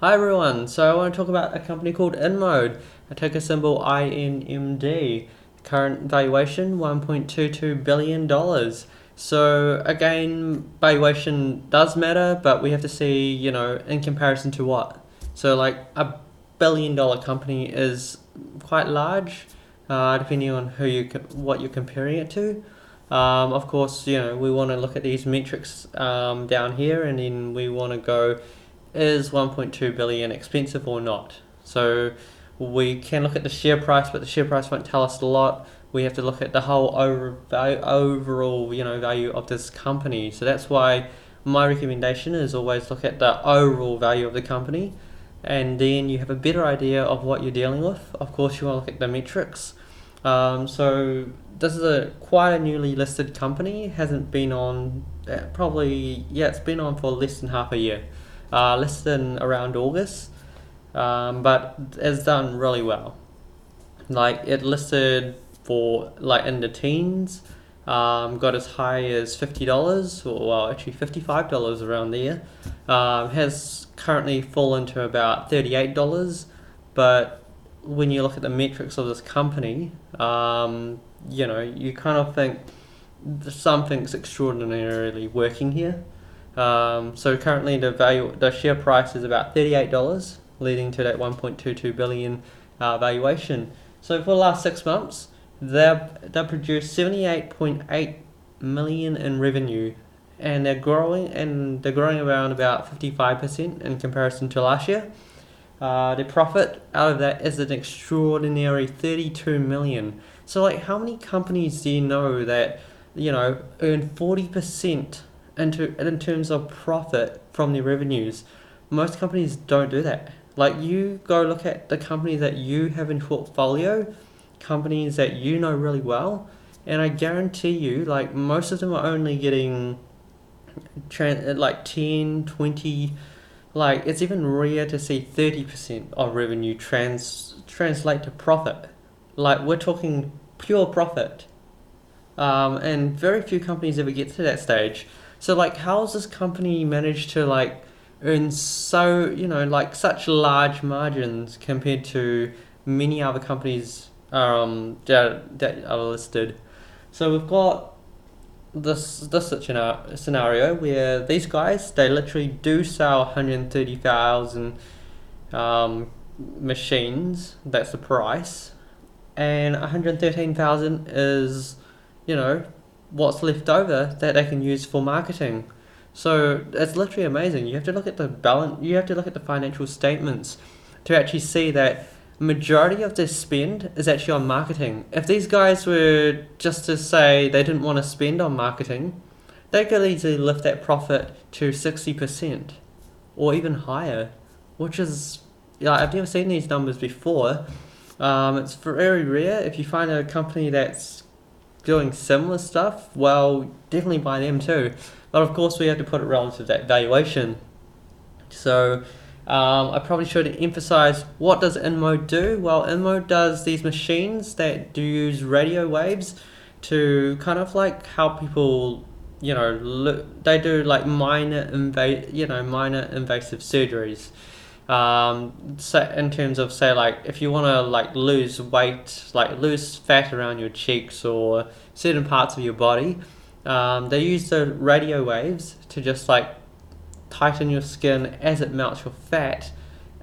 Hi everyone, so I want to talk about a company called Inmode. I ticker symbol INMD. Current valuation $1.22 billion. So again, valuation does matter, but we have to see, in comparison to what. So like $1 billion company is quite large, depending on what you're comparing it to. Of course, we want to look at these metrics down here, and then we want to go, is 1.2 billion expensive or not? So we can look at the share price, but the share price won't tell us a lot. We have to look at the whole overall, value of this company. So that's why my recommendation is always look at the overall value of the company, and then you have a better idea of what you're dealing with. Of course, you want to look at the metrics. So this is quite a newly listed company. Hasn't been on it's been on for less than half a year, less than around August, but it's done really well. Like it listed for like in the teens, got as high as $50, or well, actually $55 around there. Has currently fallen to about $38, but when you look at the metrics of this company, you kind of think something's extraordinarily working here. So currently the share price is about $38, leading to that 1.22 billion valuation. So for the last 6 months, they produced 78.8 million in revenue, and they're growing around about 55% in comparison to last year. The profit out of that is an extraordinary 32 million. So like, how many companies do you know that earn 40% in terms of profit from their revenues? Most companies don't do that. Like, you go look at the companies that you have in portfolio, companies that you know really well, and I guarantee you, like, most of them are only getting like 10, 20, like it's even rare to see 30% of revenue translate to profit. Like, we're talking pure profit. And very few companies ever get to that stage. So like, how has this company managed to like earn like such large margins compared to many other companies that are listed? So we've got this scenario where these guys, they literally do sell 130,000 machines. That's the price, and 113,000 is what's left over that they can use for marketing. So it's literally amazing. You have to look at the balance. You have to look at the financial statements to actually see that majority of their spend is actually on marketing. If these guys were just to say they didn't want to spend on marketing, they could easily lift that profit to 60% or even higher, which is, I've never seen these numbers before. It's very rare. If you find a company that's doing similar stuff, well, definitely buy them too. But of course, we have to put it relative to that valuation. So I probably should emphasize, what does Inmode do? Well, Inmode does these machines that do use radio waves to kind of like help people, they do like minor invasive surgeries. So in terms of, say, like, if you want to like lose weight, like lose fat around your cheeks or certain parts of your body, they use the radio waves to just like tighten your skin as it melts your fat,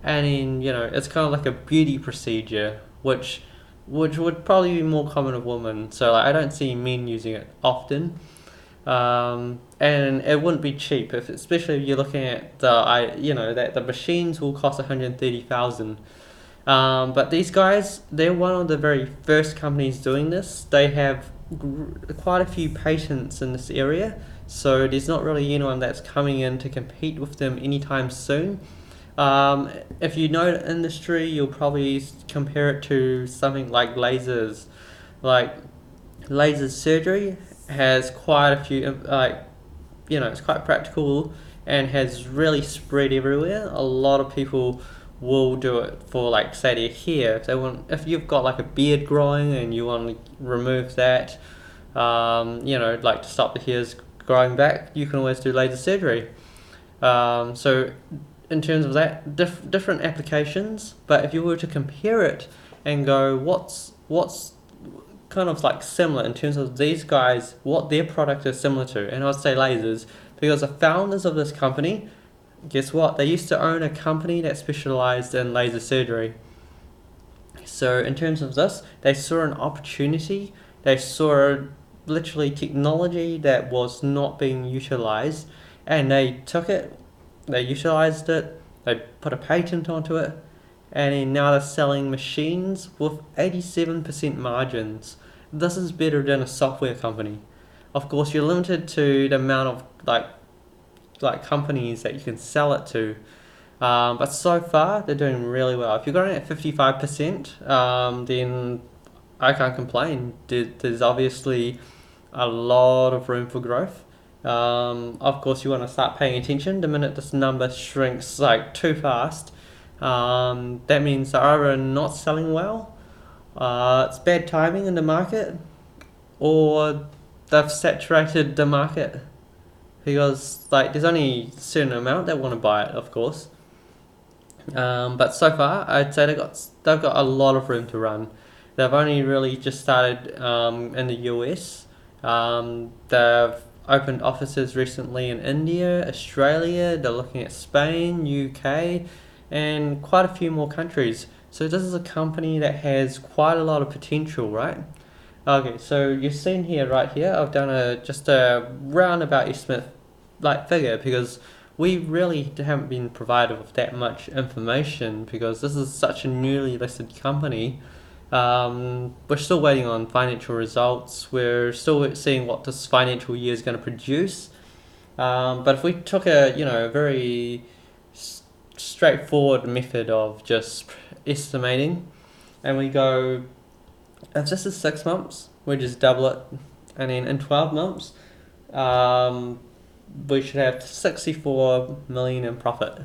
and then it's kind of like a beauty procedure, which would probably be more common of women. So like, I don't see men using it often. And it wouldn't be cheap, especially if you're looking at that the machines will cost 130,000. But these guys, they're one of the very first companies doing this. They have quite a few patents in this area, so there's not really anyone that's coming in to compete with them anytime soon. If you know the industry, you'll probably compare it to something like lasers. Like, laser surgery has quite a few, it's quite practical and has really spread everywhere. A lot of people will do it for, like, say, their hair. If you've got like a beard growing and you want to remove that, like to stop the hairs growing back, you can always do laser surgery. So in terms of that, different applications. But if you were to compare it and go, what's kind of like similar in terms of these guys, what their product is similar to, and I'd say lasers, because the founders of this company, guess what? They used to own a company that specialized in laser surgery. So in terms of this, they saw an opportunity. They saw literally technology that was not being utilized, and they took it, they utilized it, they put a patent onto it, and then now they're selling machines with 87% margins. This is better than a software company. Of course, you're limited to the amount of like companies that you can sell it to. But so far, they're doing really well. If you're going at 55%, then I can't complain. There's obviously a lot of room for growth. Of course, you want to start paying attention the minute this number shrinks like too fast. That means they're either not selling well, it's bad timing in the market, or they've saturated the market, because like there's only a certain amount that want to buy it, of course. But so far, I'd say they've got a lot of room to run. They've only really just started in the US. They've opened offices recently in India, Australia. They're looking at Spain, UK, and quite a few more countries. So this is a company that has quite a lot of potential, right? Okay, so you've seen here, right here, I've done just a roundabout estimate like figure, because we really haven't been provided with that much information, because this is such a newly listed company. We're still waiting on financial results. We're still seeing what this financial year is going to produce. But if we took a very straightforward method of just estimating, and we go, if this is 6 months, we just double it, and then in 12 months, we should have 64 million in profit.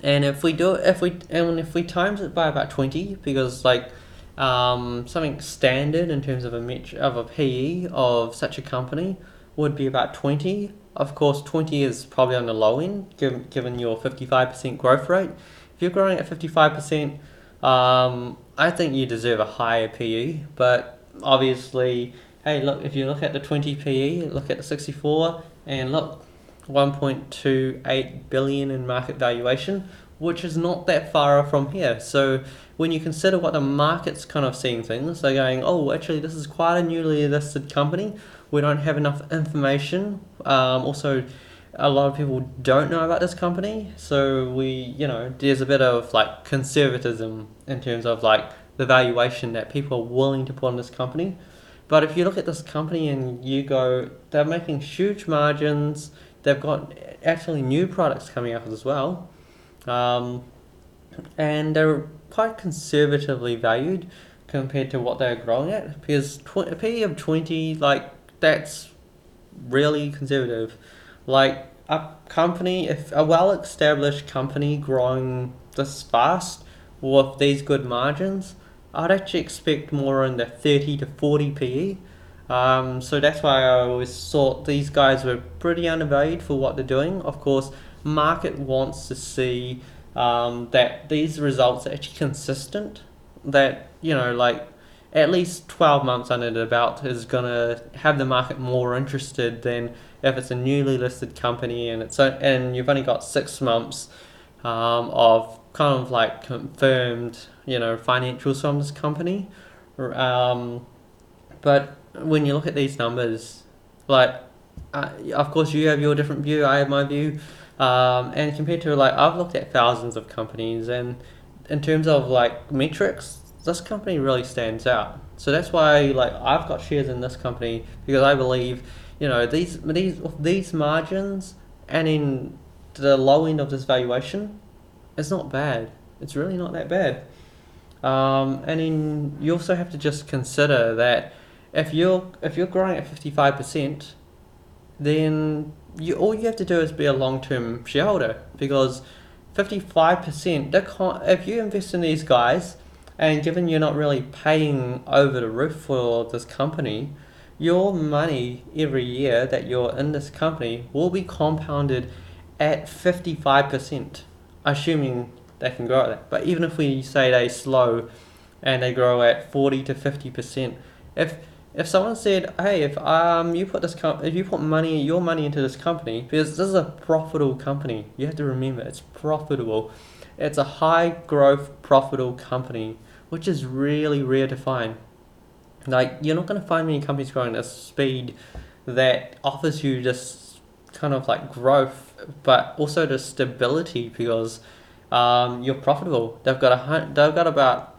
And if we times it by about 20, because like something standard in terms of a PE of such a company would be about 20. Of course, 20 is probably on the low end, given your 55% growth rate. If you're growing at 55%, I think you deserve a higher PE. But obviously, hey, look, if you look at the 20 PE, look at the 64, and look, 1.28 billion in market valuation, which is not that far off from here. So when you consider what the market's kind of seeing things, they're going, oh, actually, this is quite a newly listed company. We don't have enough information. Also, a lot of people don't know about this company. So there's a bit of like conservatism in terms of like the valuation that people are willing to put on this company. But if you look at this company and you go, they're making huge margins. They've got actually new products coming up as well. And they're quite conservatively valued compared to what they're growing at. Because a PE of 20, like, that's really conservative. Like, if a well-established company growing this fast with these good margins, I'd actually expect more in the 30 to 40 PE. So that's why I always thought these guys were pretty undervalued for what they're doing. Of course, market wants to see that these results are actually consistent. That like at least 12 months under the belt is gonna have the market more interested than if it's a newly listed company and you've only got 6 months of kind of like confirmed financials from this company. But when you look at these numbers, like of course you have your different view, I have my view, and compared to like I've looked at thousands of companies, and in terms of like metrics, this company really stands out. So that's why like I've got shares in this company, because I believe these margins and in the low end of this valuation, it's not bad. It's really not that bad. And then you also have to just consider that if you're growing at 55%, then all you have to do is be a long-term shareholder, because 55%, if you invest in these guys, and given you're not really paying over the roof for this company, your money every year that you're in this company will be compounded at 55%, assuming they can grow at that. But even if we say they slow and they grow at 40 to 50%, if someone said, hey, if you put if you put your money into this company, because this is a profitable company, you have to remember it's profitable. It's a high growth profitable company, which is really rare to find. Like, you're not going to find many companies growing at a speed that offers you this kind of like growth, but also the stability, because you're profitable. They've got about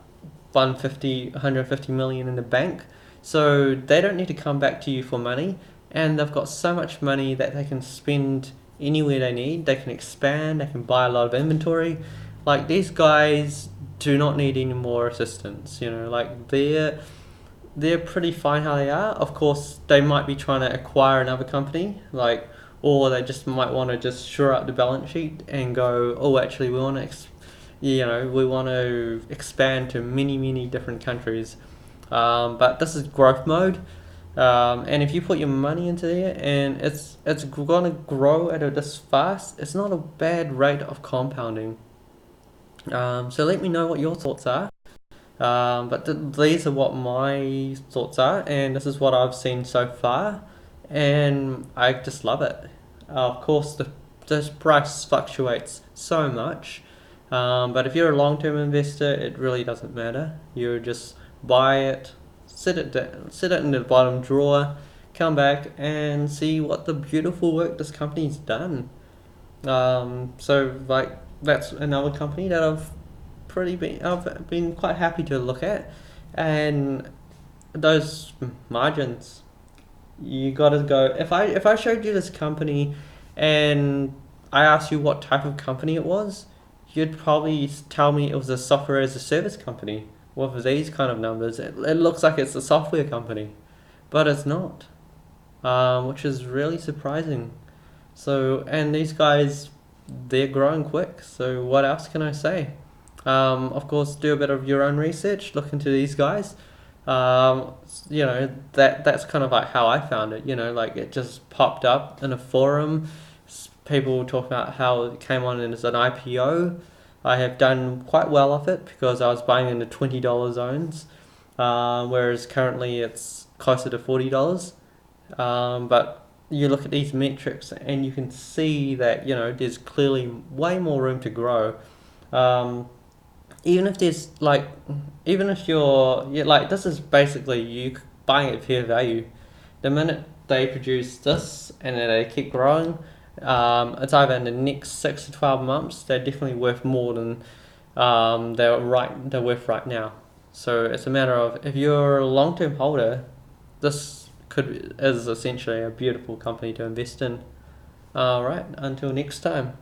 150 million in the bank, so they don't need to come back to you for money, and they've got so much money that they can spend anywhere they need. They can expand, they can buy a lot of inventory. Like, these guys do not need any more assistance, like they're pretty fine how they are. Of course, they might be trying to acquire another company, or they just might want to just shore up the balance sheet and go, oh, actually, we want to, we want to expand to many different countries. But this is growth mode, and if you put your money into there and it's gonna grow at this fast, it's not a bad rate of compounding. So let me know what your thoughts are. But these are what my thoughts are, and this is what I've seen so far, and I just love it. Of course, this price fluctuates so much, but if you're a long-term investor, it really doesn't matter. You just buy it, sit it in the bottom drawer, come back and see what the beautiful work this company's done. So like, that's another company that I've been quite happy to look at, and those margins, you gotta go. If I showed you this company, and I asked you what type of company it was, you'd probably tell me it was a software as a service company. With these kind of numbers, it looks like it's a software company, but it's not, which is really surprising. So, and these guys, they're growing quick. So what else can I say? Of course, do a bit of your own research. Look into these guys. That's kind of like how I found it. Like, it just popped up in a forum. People talk about how it came on as an IPO. I have done quite well off it because I was buying in the $20 zones, whereas currently it's closer to $40. But you look at these metrics and you can see that there's clearly way more room to grow. Even if you're like, this is basically you buying at fair value. The minute they produce this and then they keep growing, it's either in the next 6 to 12 months they're definitely worth more than they're worth right now. So it's a matter of, if you're a long-term holder, this is essentially a beautiful company to invest in. Alright, until next time.